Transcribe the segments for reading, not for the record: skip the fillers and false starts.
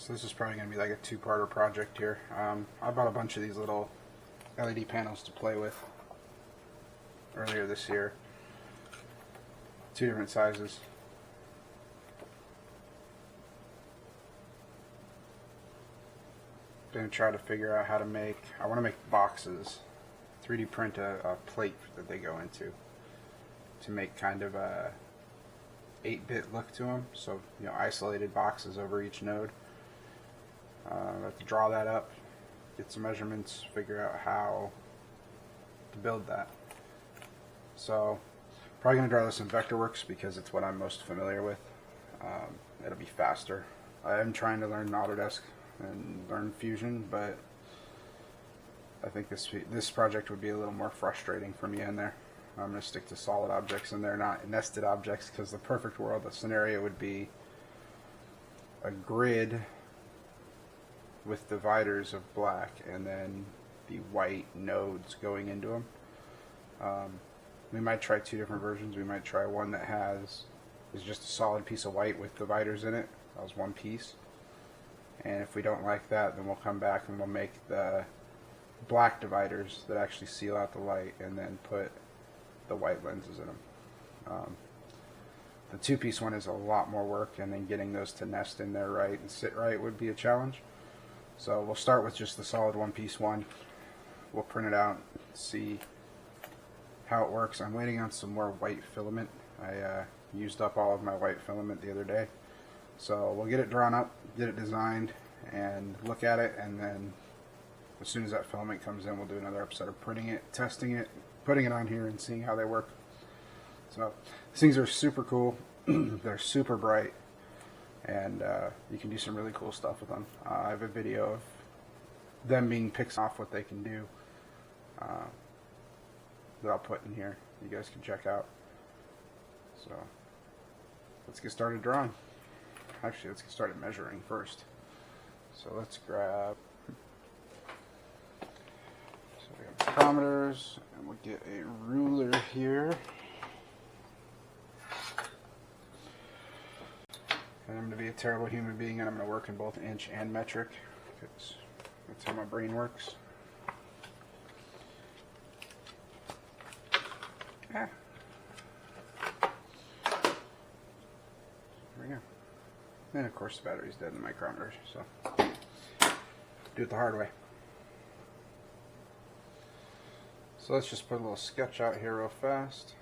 So this is probably going to be like a two-parter project here. I bought a bunch of these little LED panels to play with earlier this year. Two different sizes. Going to try to figure out how to make, I want to make boxes, 3D print a plate that they go into to make kind of a 8-bit look to them. So, you know, isolated boxes over each node. I have to draw that up, get some measurements, figure out how to build that. So, probably going to draw this in Vectorworks because it's what I'm most familiar with. It'll be faster. I am trying to learn Autodesk and learn Fusion, but I think this project would be a little more frustrating for me in there. I'm going to stick to solid objects in there, not nested objects, because the perfect world, the scenario would be a grid with dividers of black and then the white nodes going into them. We might try two different versions. We might try one that is just a solid piece of white with dividers in it. That was one piece. And if we don't like that, then we'll come back and we'll make the black dividers that actually seal out the light and then put the white lenses in them. The two-piece one is a lot more work, and then getting those to nest in there right and sit right would be a challenge. So we'll start with just the solid one-piece one. We'll print it out, see how it works. I'm waiting on some more white filament. I used up all of my white filament the other day. So we'll get it drawn up, get it designed, and look at it, and then as soon as that filament comes in, we'll do another episode of printing it, testing it, putting it on here, and seeing how they work. So these things are super cool. They're super bright, and you can do some really cool stuff with them. I have a video of them being picked off what they can do that I'll put in here. You guys can check out. So let's get started drawing. Actually, let's get started measuring first. So let's grab, so we have micrometers, and we'll get a ruler here. And I'm going to be a terrible human being, and I'm going to work in both inch and metric, because that's how my brain works. Ah. There we go. And of course the battery's dead in the micrometer, so do it the hard way. So let's just put a little sketch out here real fast.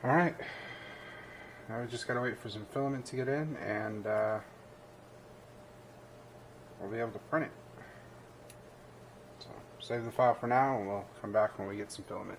Alright. Now we just gotta wait for some filament to get in, and we'll be able to print it. So save the file for now, and we'll come back when we get some filament.